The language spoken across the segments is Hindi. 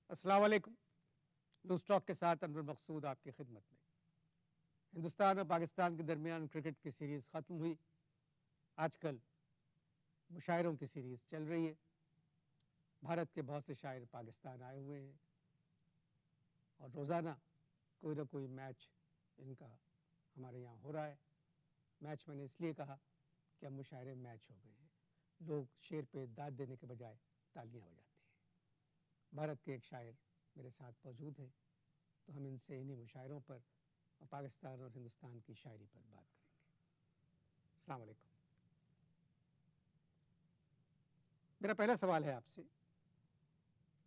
अस्सलाम वालेकुम। लूज़ टॉक के साथ अनवर मकसूद आपकी खिदमत में। हिंदुस्तान और पाकिस्तान के दरमियान क्रिकेट की सीरीज़ ख़त्म हुई। आजकल मुशायरों की सीरीज़ चल रही है। भारत के बहुत से शायर पाकिस्तान आए हुए हैं और रोज़ाना कोई ना कोई मैच इनका हमारे यहाँ हो रहा है। मैच मैंने इसलिए कहा कि अब मुशायरे मैच हो गए हैं। लोग शेर पे दाद देने के बजाय तालियां बजाते हैं। भारत के एक शायर मेरे साथ मौजूद हैं, तो हम इनसे इन्हीं मुशायरों पर और पाकिस्तान और हिंदुस्तान की शायरी पर बात करेंगे। अस्सलाम वालेकुम। मेरा पहला सवाल है आपसे,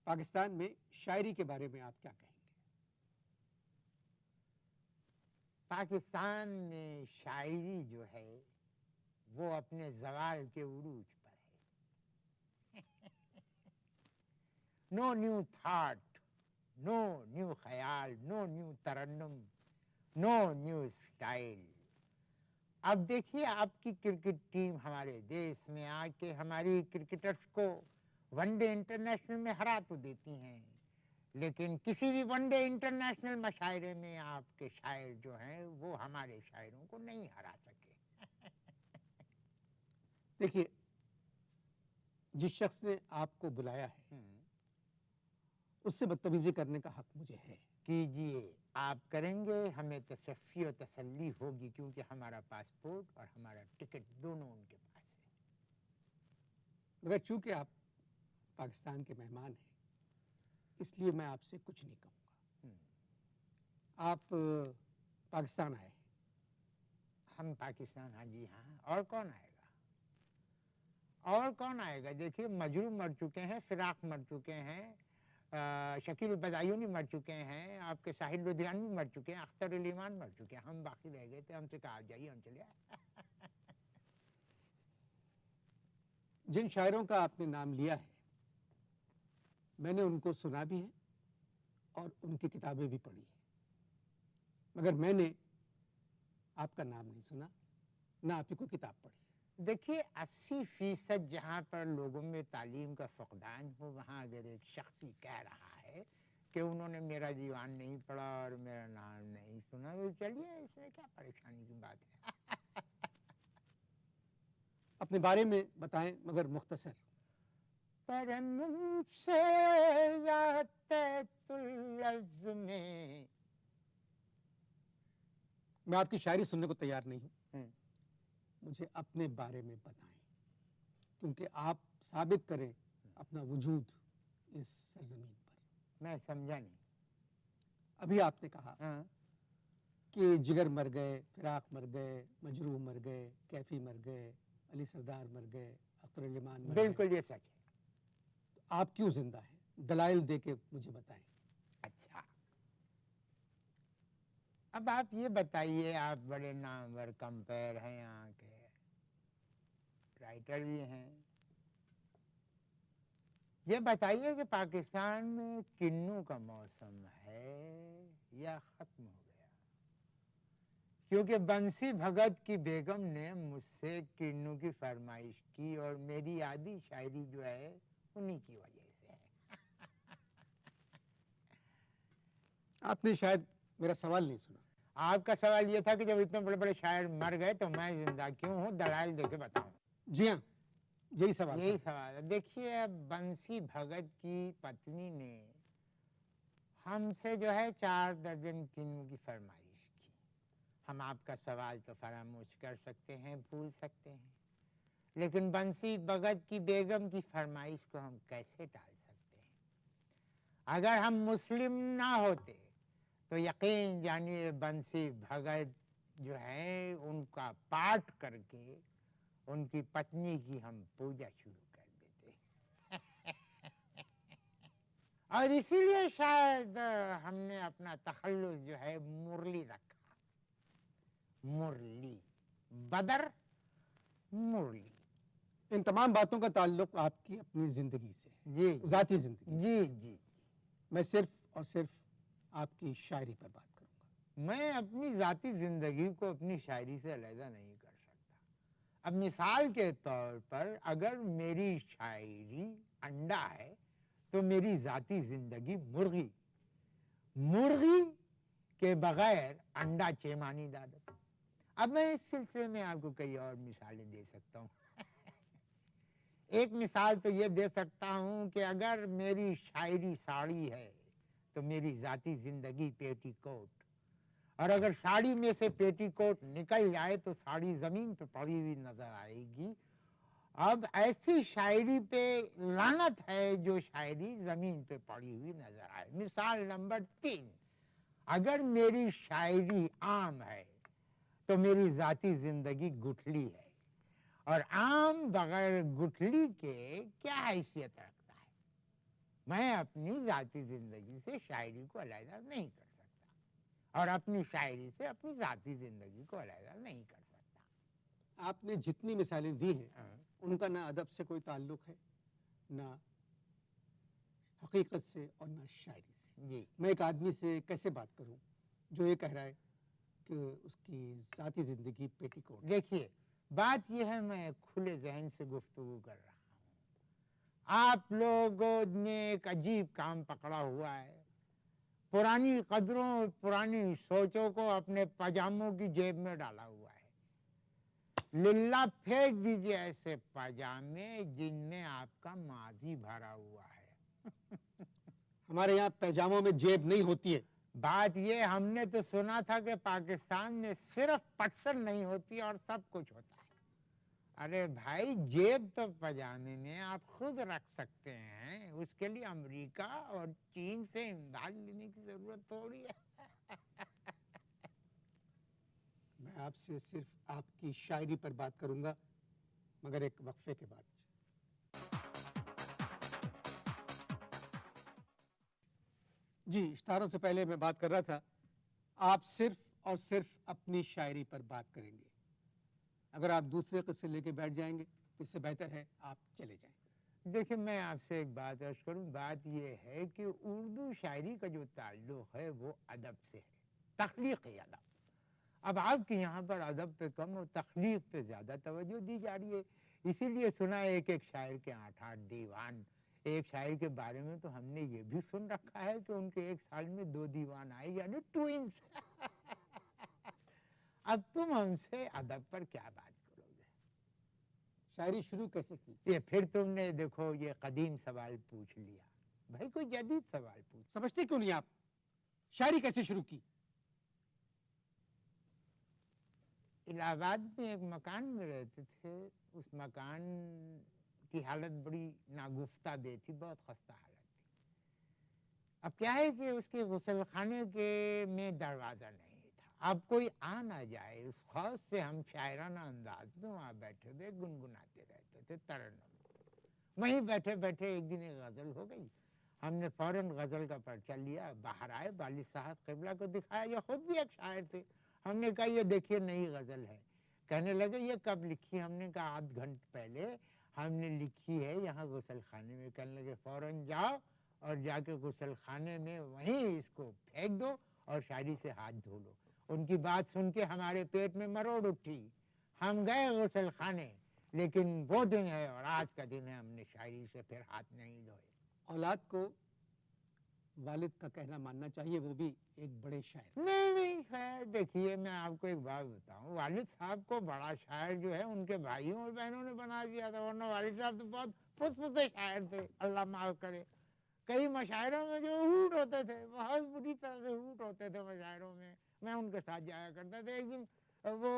पाकिस्तान में शायरी के बारे में आप क्या कहेंगे? पाकिस्तान में शायरी जो है वो अपने ज़वाल के उरूज पर है। No new thought, no new ख्याल, नो न्यू तरन्नुम, नो न्यू स्टाइल। अब देखिए, आपकी क्रिकेट टीम हमारे देश में आके हमारी क्रिकेटर्स को वनडे इंटरनेशनल में हरा तो देती हैं, लेकिन किसी भी वनडे इंटरनेशनल मशायरे में आपके शायर जो हैं वो हमारे शायरों को नहीं हरा सके। देखिए, जिस शख्स ने आपको बुलाया है उससे बदतमीजी करने का हक मुझे है। कीजिए, आप करेंगे, हमें तशफ़ी और तसल्ली होगी, क्योंकि हमारा पासपोर्ट और हमारा टिकट दोनों उनके पास है। मगर चूंकि आप पाकिस्तान के मेहमान हैं, इसलिए मैं आपसे कुछ नहीं कहूँगा। आप पाकिस्तान आए हैं। हम पाकिस्तान, हाँ जी हाँ, और कौन आएगा? और कौन आएगा? देखिए, मजरू मर चुके हैं, फिराक मर चुके हैं, शकील बदायूनी मर चुके हैं, आपके साहिल लुधियानवी मर चुके हैं, अख्तर अली ईमान मर चुके हैं, हम बाकी रह गए थे। हमसे कहा आ जाइए, हम चले आए। जिन शायरों का आपने नाम लिया है, मैंने उनको सुना भी है और उनकी किताबें भी पढ़ी हैं, मगर मैंने आपका नाम नहीं सुना, ना आपकी कोई किताब पढ़ी है। देखिए, 80% जहाँ पर लोगों में तालीम का फकदान हो, वहाँ अगर एक शख्स ही कह रहा है कि उन्होंने मेरा दीवान नहीं पढ़ा और मेरा नाम नहीं सुना, तो चलिए, इसमें क्या परेशानी की बात है। अपने बारे में बताएं, मगर मुख्तसर। तरन्नुम से या तैतुल लफ्ज़ में। मैं आपकी शायरी सुनने को तैयार नहीं हूं, मुझे अपने बारे में बताएं, क्योंकि आप साबित करें अपना वजूद इस सरजमीन पर। मैं समझा नहीं। अभी आपने कहा कि जिगर मर गए, फिराक मर गए, मजरूह मर गए, कैफी मर गए, अली सरदार मर गए, अख्तर अली ईमान मर गए। बिल्कुल ये सच है। तो आप क्यों जिंदा हैं? दलाइल दे के मुझे बताएं। अच्छा, अब आप ये बताइए, आप बड़े नामवर कंपेयर हैं, यहाँ के राइटर भी हैं, ये बताइए कि पाकिस्तान में किन्नू का मौसम है या खत्म हो गया? क्योंकि बंसी भगत की बेगम ने मुझसे किन्नू की फरमाइश की और मेरी आधी शायरी जो है उन्हीं की वजह से है। आपने शायद मेरा सवाल नहीं सुना। आपका सवाल ये था कि जब इतने बड़े बड़े शायर मर गए तो मैं जिंदा क्यों हूँ, दलाइल देके बताऊं। जी हाँ, यही सवाल यही था। सवाल है। देखिए, बंसी भगत की पत्नी ने हमसे जो है 4 दर्जन किन्नू की फरमाइश की। हम आपका सवाल तो फरामोश कर सकते हैं, भूल सकते हैं, लेकिन बंसी भगत की बेगम की फरमाइश को हम कैसे टाल सकते हैं? अगर हम मुस्लिम ना होते तो यकीन जानिए बंसी भगत जो है उनका पाठ करके उनकी पत्नी की हम पूजा शुरू कर देते। और इसीलिए शायद हमने अपना तखल्लुस जो है मुरली रखा। मुरली, बदर, मुरली। इन तमाम बातों का ताल्लुक आपकी अपनी जिंदगी से है, जी, जाती जिंदगी। जी जी जी। मैं सिर्फ और सिर्फ आपकी शायरी पर बात करूंगा। मैं अपनी जाती जिंदगी को अपनी शायरी से अलहदा नहीं कर सकता। अब मिसाल के तौर पर, अगर मेरी शायरी अंडा है तो मेरी जाती जिंदगी मुर्गी, मुर्गी के बगैर अंडा चेमानी दादत। अब मैं इस सिलसिले में आपको कई और मिसालें दे सकता हूँ। एक मिसाल तो ये दे सकता हूँ कि अगर मेरी शायरी साड़ी है तो मेरी जाती जिंदगी पेटीकोट, और अगर साड़ी में से पेटीकोट निकल जाए तो साड़ी जमीन पे पड़ी हुई नजर आएगी। अब ऐसी शायरी पे लानत है जो शायरी जमीन पे पड़ी हुई नजर आए। मिसाल नंबर 3, अगर मेरी शायरी आम है तो मेरी जाती जिंदगी गुठली है, और आम बगैर गुठली के क्या हैसियत रखता है। मैं अपनी जाती जिंदगी से शायरी को अलहदा नहीं कर सकता, और अपनी शायरी से अपनी जाती जिंदगी को अलहदा नहीं कर सकता। आपने जितनी मिसालें दी हैं हाँ। उनका ना अदब से कोई ताल्लुक है, ना हकीकत से और ना शायरी से। जी, मैं एक आदमी से कैसे बात करूं जो ये कह रहा है कि उसकी ज़ाती ज़िंदगी पेटीकोट है? देखिए बात यह है, मैं खुले जहन से गुफ्तगू कर रहा हूँ। आप लोगों ने एक अजीब काम पकड़ा हुआ है, पुरानी कदरों, पुरानी सोचों को अपने पजामों की जेब में डाला हुआ है। लिल्ला फेंक दीजिए ऐसे पजामे जिनमें आपका माजी भरा हुआ है। हमारे यहाँ पैजामों में जेब नहीं होती है। बात ये, हमने तो सुना था कि पाकिस्तान में सिर्फ पटसन नहीं होती और सब कुछ होता है। अरे भाई, जेब तो पजामे में आप खुद रख सकते हैं, उसके लिए अमेरिका और चीन से इमदाद लेने की जरूरत थोड़ी है। मैं आपसे सिर्फ आपकी शायरी पर बात करूंगा, मगर एक वक्फे के बाद। जी, इश्तारों से पहले मैं बात कर रहा था, आप सिर्फ और सिर्फ अपनी शायरी पर बात करेंगे। अगर आप दूसरे किस्से लेके बैठ जाएंगे तो इससे बेहतर है आप चले जाएं। देखिए, मैं आपसे एक बात अर्ज करूं। बात यह है कि उर्दू शायरी का जो ताल्लुक है वो अदब से है, तख्लीक़ी अदब। अब आपके यहाँ पर अदब पे कम और तख्लीक पे ज़्यादा तवज्जो दी जा रही है। इसीलिए सुना है एक एक शायर के 8-8 दीवान। एक शायर के बारे में तो हमने ये भी सुन रखा है कि उनके एक साल में 2 दीवान आए, यानी ट्विंस। अब तुम हमसे अदब पर क्या बात करोगे? शायरी शुरू कैसे की? ये फिर तुमने देखो ये कदीम सवाल पूछ लिया। भाई कोई जदीद सवाल पूछ। समझते क्यों नहीं आप? शायरी कैसे शुरू की? इलाहाबाद में एक मकान में रहते थे। उस मकान की हालत बड़ी नागुफ्ता दे थी, बहुत खस्ता हालत थी। अब क्या है कि उसके गुसल खाने के में दरवाज़ा नहीं था। अब कोई आ ना जाए उस खौफ से हम शायराना अंदाज में वहाँ बैठे हुए गुनगुनाते रहते थे तरन्नुम। वहीं बैठे बैठे एक दिन एक गज़ल हो गई। हमने फ़ौरन गज़ल का पर्चा लिया, बाहर आए, वालिद साहब क़िबला को दिखाया, ये खुद भी एक शायर थे। हमने कहा ये देखिए नई गज़ल है। कहने लगे ये कब लिखी? हमने कहा आध घंटे पहले हमने लिखी है यहाँ गुसल खाने में। कहने लगे फ़ौरन जाओ और जाके गुसल खाने में वहीं इसको फेंक दो और शायरी से हाथ धो लो। उनकी बात सुन के हमारे पेट में मरोड़ उठी। हम गए गुसल खाने, लेकिन वो दिन है और आज का दिन है, हमने शायरी से फिर हाथ नहीं धोए। औलाद को वालिद का कहना मानना चाहिए, वो भी एक बड़े शायर। नहीं खैर, देखिए मैं आपको एक बात बताऊं, वालिद साहब को बड़ा शायर जो है उनके भाइयों और बहनों ने बना दिया था, वरना वालिद साहब तो बहुत फुसफुसे शायर थे, अल्लाह माफ करे। कई मशायरों में जो हूट होते थे, बहुत बुरी तरह से हूट होते थे मशायरों में। मैं उनके साथ जाया करता था। एक दिन वो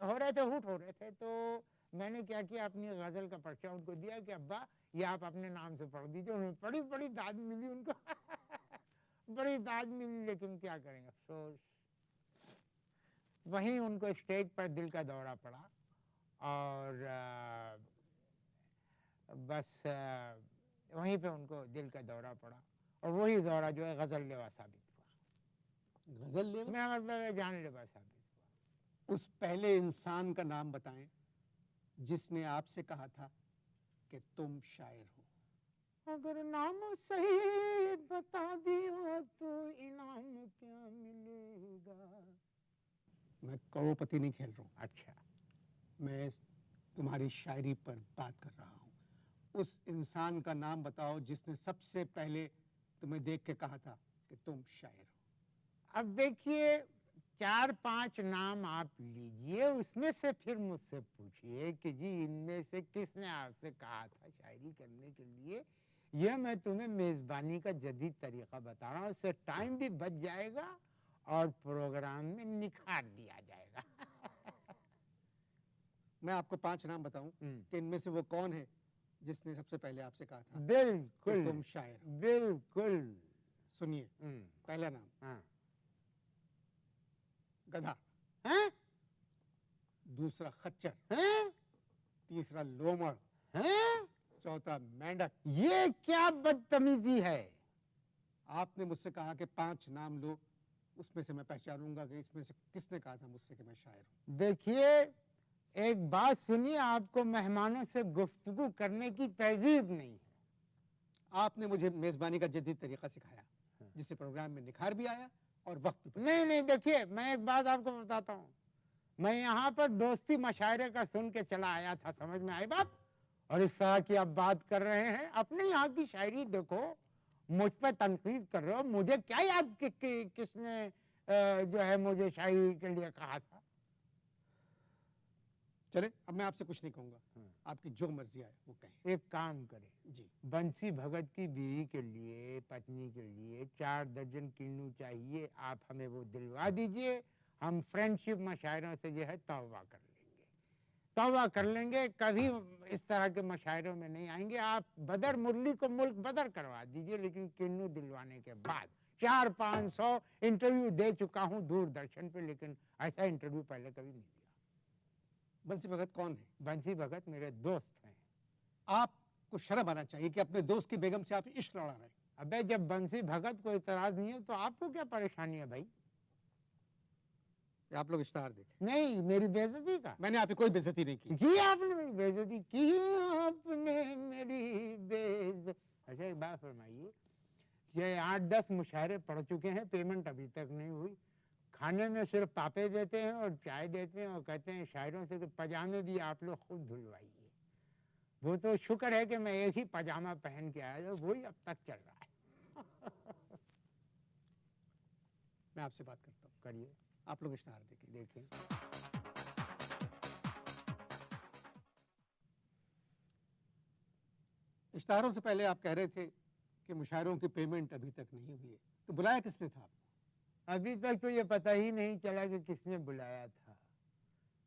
हो रहे थे, हूट हो रहे थे, तो मैंने क्या किया, अपनी गज़ल का पर्चा उनको दिया कि अब्बा ये आप अपने नाम से पढ़ दीजिए। उन्हें बड़ी बड़ी दाद मिली उनको। बड़ी दाद मिली, लेकिन क्या करें, अफसोस वहीं उनको स्टेज पर दिल का दौरा पड़ा और बस वहीं पे उनको दिल का दौरा पड़ा, और वही दौरा जो है गज़ल लेवा साबित हुआ। गजल लेवा? मेरा मतलब है जानलेवा साबित हुआ। उस पहले इंसान का नाम बताएं जिसने आपसे कहा था कि तुम शायर हो। अगर नाम सही बता दिया तो इनाम क्या मिलेगा? मैं करोड़पति नहीं खेल रहा हूँ। अच्छा, मैं तुम्हारी शायरी पर बात कर रहा हूँ। उस इंसान का नाम बताओ जिसने सबसे पहले तुम्हें देख के कहा था कि तुम शायर हो। अब देखिए 4-5 नाम आप लीजिए, उसमें से फिर मुझसे पूछिए कि जी इनमें से किसने आपसे कहा था शायरी करने के लिए। यह मैं तुम्हें मेज़बानी का जदीद तरीका बता रहा हूँ, उससे टाइम भी बच जाएगा और प्रोग्राम में निखार भी आ जाएगा। मैं आपको 5 नाम बताऊं हम्म। कि इनमें से वो कौन है जिसने सबसे पहले आपसे कहा था कि बिल्कुल तुम शायर हो। बिल्कुल। सुनिए, पहला नाम हाँ। गधा, हैं? दूसरा खच्चर, हैं? तीसरा लोमड़, हैं? चौथा मेंढक। ये क्या बदतमीजी है। आपने मुझसे कहा कि 5 नाम लो, उसमें से मैं पहचानूंगा कि इसमें से किसने कहा था मुझसे कि मैं शायर हूं। देखिए एक बात सुनिए, आपको मेहमानों से गुफ्तगू करने की तहजीब नहीं है। आपने मुझे मेजबानी का जदीद तरीका सिखाया जिससे प्रोग्राम में निखार भी आया और वक्त भी। नहीं नहीं, देखिए मैं एक बात आपको बताता हूँ, मैं यहाँ पर दोस्ती मशायरे का सुन के चला आया था, समझ में आई बात। और इस तरह की आप बात कर रहे हैं, अपने यहाँ की शायरी देखो, मुझ पर तनकीद कर रहे हो। मुझे क्या याद किसने जो है मुझे शायरी के लिए कहा था। चले, अब मैं आपसे कुछ नहीं कहूंगा, आपकी जो मर्जी आए वो कहें। एक काम करें जी, बंसी भगत की बीवी के लिए, पत्नी के लिए 4 दर्जन किन्नू चाहिए, आप हमें वो दिलवा दीजिए। हम फ्रेंडशिप मशायरों से जो है तौबा कर लेंगे, तौबा कर लेंगे, कभी इस तरह के मशायरों में नहीं आएंगे। आप बदर मुरली को मुल्क बदर करवा दीजिए, लेकिन किन्नू दिलवाने के बाद। 400-500 इंटरव्यू दे चुका हूँ दूरदर्शन पे, लेकिन ऐसा इंटरव्यू पहले कभी नहीं दिया। बंसी भगत कौन है? बंसी भगत मेरे दोस्त हैं। आपको शर्म आना चाहिए कि अपने दोस्त की बेगम से आप इश्क लड़ा रहे हैं। अबे जब बंसी भगत को इतराज नहीं है तो आपको क्या परेशानी है भाई। आप लोग इश्ताहार देखें। नहीं, मेरी बेइज्जती का। मैंने आपकी कोई बेइज्जती नहीं की। की आपने मेरी बेइज्जती की, आपने मेरी बेइज्जती। अच्छा एक बात फरमाइए, ये 8-10 मुशायरे पढ़ चुके हैं, पेमेंट अभी तक नहीं हुई। खाने में सिर्फ पापे देते हैं और चाय देते हैं और कहते हैं शायरों से कि पजामे भी आप लोग खुद धुलवाइए। वो तो शुक्र है कि मैं एक ही पजामा पहन के आया था, वही अब तक चल रहा है। मैं आपसे बात करता हूँ, करिए, आप लोग इश्ताहार देखें। देखें। इश्ताहारों से पहले आप कह रहे थे कि मुशायरों की पेमेंट अभी तक नहीं हुई है, तो बुलाया किसने था आपको? अभी तक तो ये पता ही नहीं चला कि किसने बुलाया था।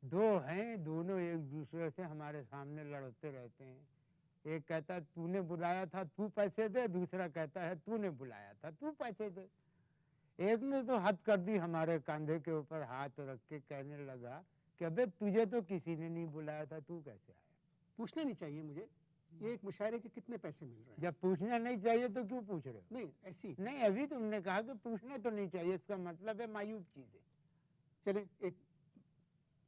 2 हैं, दोनों एक दूसरे से हमारे सामने लड़ते रहते हैं। एक कहता है तूने बुलाया था, तू पैसे दे, दूसरा कहता है तूने बुलाया था, तू पैसे दे। एक ने तो हद कर दी, हमारे कंधे के ऊपर हाथ रख के कहने लगा कि अबे तुझे तो किसी ने नहीं बुलाया था, तू कैसे आया। पूछना नहीं चाहिए मुझे ये एक मुशायरे के कितने पैसे मिल रहे हैं? जब पूछना नहीं चाहिए तो क्यों पूछ रहे हो। नहीं, ऐसी नहीं, अभी तुमने कहा कि पूछना तो नहीं चाहिए, इसका मतलब है मायूब चीजें। चले, एक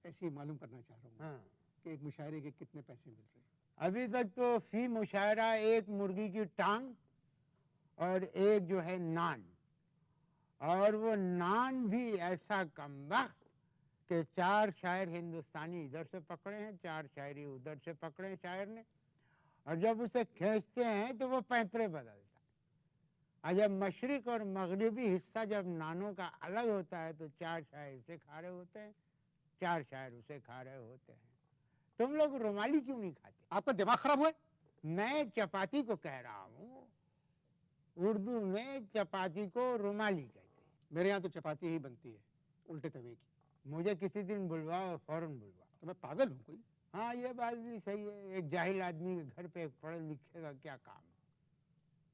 ऐसे ही मालूम करना चाह रहा हूँ हाँ, कि एक मुशायरे के कितने पैसे मिल रहे हैं? अभी तक तो फी मुशायरा 1 मुर्गी की टांग और 1 जो है नान, और वो नान भी ऐसा कमबख्त कि 4 शायर हिंदुस्तानी इधर से पकड़े हैं, 4 शायरी उधर से पकड़े हैं शायर ने, और जब उसे खींचते हैं तो वो पैंतरे बदलता है। और जब मशरिक और मगरिबी हिस्सा जब नानों का अलग होता है तो 4 शायर इसे खा रहे होते हैं, 4 शायर उसे खा रहे होते हैं। तुम लोग रुमाली क्यों नहीं खाते? आपका दिमाग खराब हुआ है? मैं चपाती को कह रहा हूँ, उर्दू में चपाती को रुमाली कहते हैं। मेरे यहाँ तो चपाती ही बनती है उल्टे तवे की। मुझे किसी दिन बुलवाओ, फौरन बुलवाओ। तो मैं पागल हूँ कोई? हाँ ये बात भी सही है, एक जाहिल आदमी के घर पे एक पढ़े लिखे का क्या काम।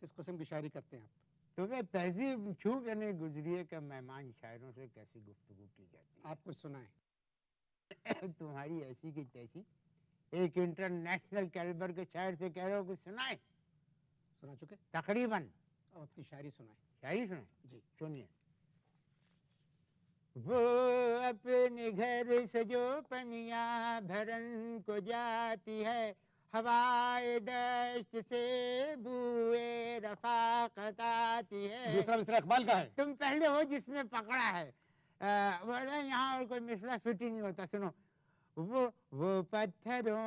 किस किस्म की शायरी करते हैं आप? तुम्हें तहजीब छू के नहीं गुजरी है कि मेहमान शायरों से कैसी गुफ्तगू की जाती है। आप कुछ सुनाएं। तुम्हारी ऐसी की तैसी, एक इंटरनेशनल कैलिबर के शायर से कह रहे हो कुछ सुनाए। सुना चुके? तकरीबन। अब अपनी शायरी सुनाएं। शायरी सुनाए जी। सुनिए। वो अपने घर से जो पनिया भरन को जाती है, हवाए दश्त से बुए रफाकत आती है। दूसरा मिसरा इकबाल का है। तुम पहले हो जिसने पकड़ा है। यहाँ और कोई मिसरा फिट ही नहीं होता। सुनो, वो पत्थरों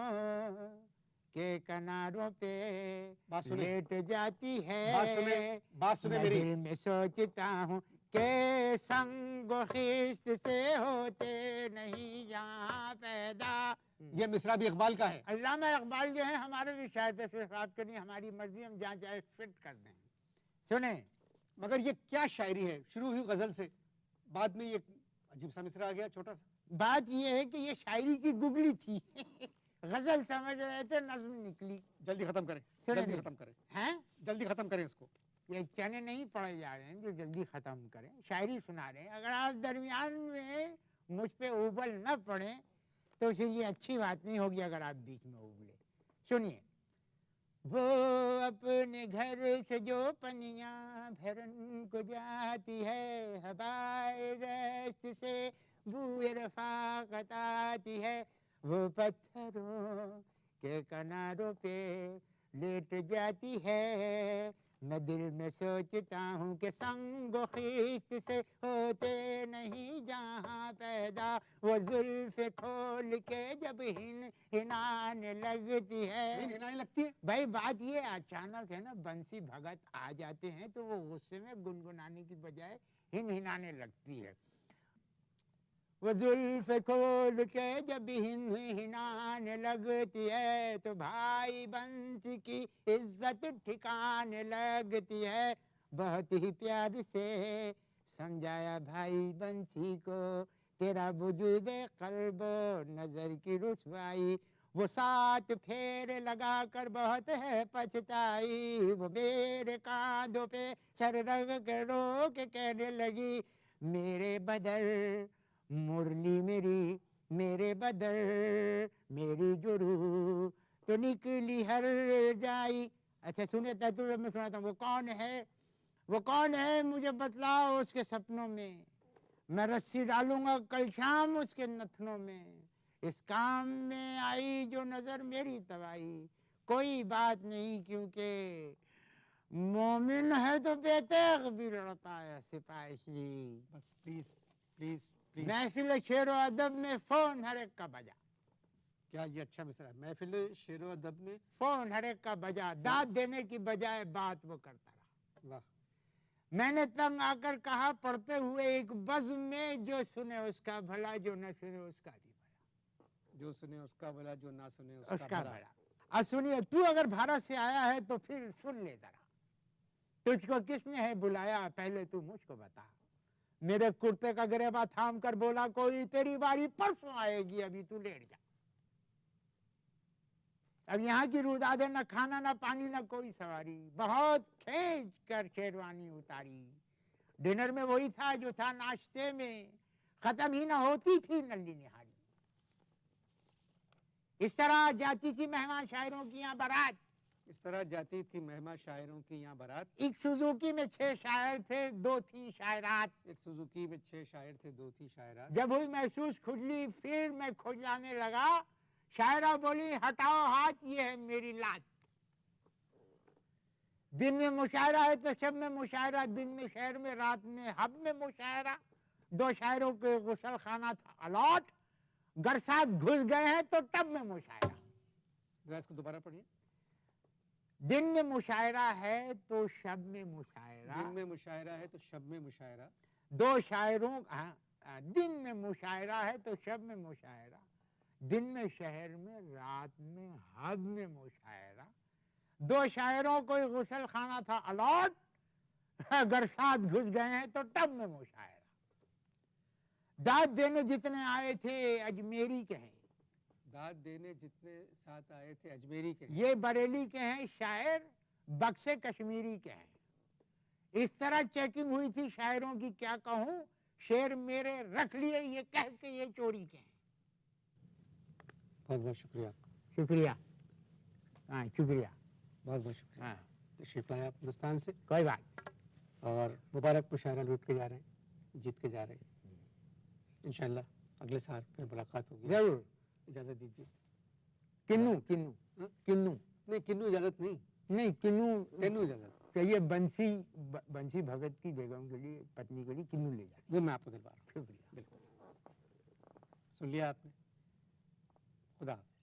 के किनारों पे बात सुने। लेट जाती है। बात सुने मैं मेरी। दिल में सोचता हूँ के संग खिस्त से होते नहीं यहाँ पैदा। ये मिसरा भी इकबाल का है। अल्लामा इकबाल जो है हमारे भी शायद से साफ करनी हमारी मर्जी, हम जहाँ चाहे फिट कर दें। सुने, मगर ये क्या शायरी है, शुरू हुई गजल से, बाद में ये अजीब सा मिसरा आ गया छोटा सा। बात ये है कि ये शायरी की गुगली थी गजल समझ रहे थे, नज्म निकली। जल्दी खत्म करें, सुने जल्दी दे। खत्म करें, हैं? जल्दी खत्म करें इसको। ये चने नहीं पढ़े जा रहे हैं जो जल्दी खत्म करें, शायरी सुना रहे हैं। अगर आप दरमियान में मुझ पे उबल न पड़े तो फिर ये अच्छी बात नहीं होगी अगर आप बीच में उबले। सुनिए, वो अपने घर से जो पनियां भरन को जाती है, हवाए दस्त से बूए रफाकत आती है, वो पत्थरों के किनारों पे लेट जाती है। मैं दिल में सोचता हूँ कि संगो खीस्त से होते नहीं जहाँ पैदा, वो जुल्फ़े खोल के जब हिनाने लगती है। हिनाने लगती है। भाई बात ये अचानक है ना, बंसी भगत आ जाते हैं तो वो गुस्से में गुनगुनाने की बजाय हिनाने लगती है। वो जुल्फ़े खोल के जब हिनाने लगती है तो भाई बंसी की इज्जत ठिकाने लगती है। बहुत ही प्यार से समझाया भाई बंसी को, तेरा वजूद क़ल्बो नजर की रुसवाई। वो 7 फेरे लगा कर बहुत है पछताई, वो मेरे कांधों पे सर रख के रो के कहने लगी, मेरे बदर मुरली मेरी, मेरे बदर मेरी जुरू तो निकली हर जाई। अच्छा सुने तैतुल में सुनाता हूँ। वो कौन है, वो कौन है मुझे बतलाओ उसके सपनों में, मैं रस्सी डालूंगा कल शाम उसके नथनों में। इस काम में आई जो नजर मेरी तबाही, कोई बात नहीं क्योंकि मोमिन है तो बेतेग भी लड़ता है सिपाही। बस प्लीज प्लीज प्लीज। महफिल शेरो अदब में फोन हर एक का बजा। क्या ये अच्छा मिसरा है? महफिल शेरो अदब में फोन हर एक का बजा, दाद देने की बजाय बात वो करता रहा। वाह। मैंने तंग आकर कहा पढ़ते हुए एक बज़्म में, जो सुने उसका भला, जो न सुने उसका भी भला। जो सुने उसका भला, जो ना सुने उसका भला। अब सुनिए, तू अगर भारत से आया है तो फिर सुन ले जरा, तुझको किसने है बुलाया पहले तू मुझको बता। मेरे कुर्ते का गिरेबा थाम कर बोला, कोई तेरी बारी परसों आएगी, अभी तू लेट जा। अब यहाँ की रुदादे न खाना न पानी न कोई सवारी, बहुत खींच कर शेरवानी उतारी। डिनर में वही था जो था नाश्ते में, खत्म ही न होती थी नल्ली निहारी। इस तरह जाती थी मेहमान शायरों की यहाँ बारात, इस तरह जाती थी मेहमान शायरों की यहाँ बारात। एक सुजुकी में 6 शायर थे, 2 थी शायरात। एक सुजुकी में 6 शायर थे, 2 थी शायरात। जब हुई महसूस खुजली फिर मैं खुजलाने लगा, शायरा बोली हटाओ हाथ, ये है मेरी लात। दिन में मुशायरा है तो शब में मुशायरा, दिन में शहर में रात में हब में मुशायरा। 2 शायरों के गुसल खाना था अलॉट, घर साथ घुस गए हैं तो टब में मुशायरा। जरा इसको दोबारा पढ़िए। दिन में मुशायरा है तो शब में मुशायरा, दिन में मुशायरा है तो शब में मुशायरा। 2 शायरों दिन में मुशायरा है तो शब में मुशायरा, दिन में शहर में रात में हब में मुशायरा। 2 शायरों को गुसल खाना था अलॉट, अगर साथ घुस गए हैं तो टब में मुशायरा। दाद देने जितने आए थे अजमेरी के हैं, दाद देने जितने साथ आए थे अजमेरी के। ये बरेली के हैं शायर, बक्से कश्मीरी के हैं। इस तरह चेकिंग हुई थी शायरों की, क्या कहूँ, शेर मेरे रख लिए ये कह के ये चोरी के हैं। बहुत बहुत शुक्रिया आपका। शुक्रिया, हाँ शुक्रिया, बहुत बहुत शुक्रिया। हाँ तशरीफ लाए आप हिंदुस्तान से। कोई बात। और मुबारक मुशायरा लूट के जा रहे हैं, जीत के जा रहे हैं। इंशाल्लाह अगले साल फिर मुलाकात होगी। जरूर। इजाज़त दीजिए। किन्नू किन्नू हाँ? किन्नू नहीं, किन्नू इजाज़त नहीं, नहीं, किन्नू तेनू इजाज़त। चाहिए। बंसी भगत की बेगम के लिए, पत्नी के लिए किन्नू ले जाए। वो मैं आपको दिलवा रहा हूँ। शुक्रिया। बिल्कुल। सुन लिया आपने। खुदा हाफ़िज़।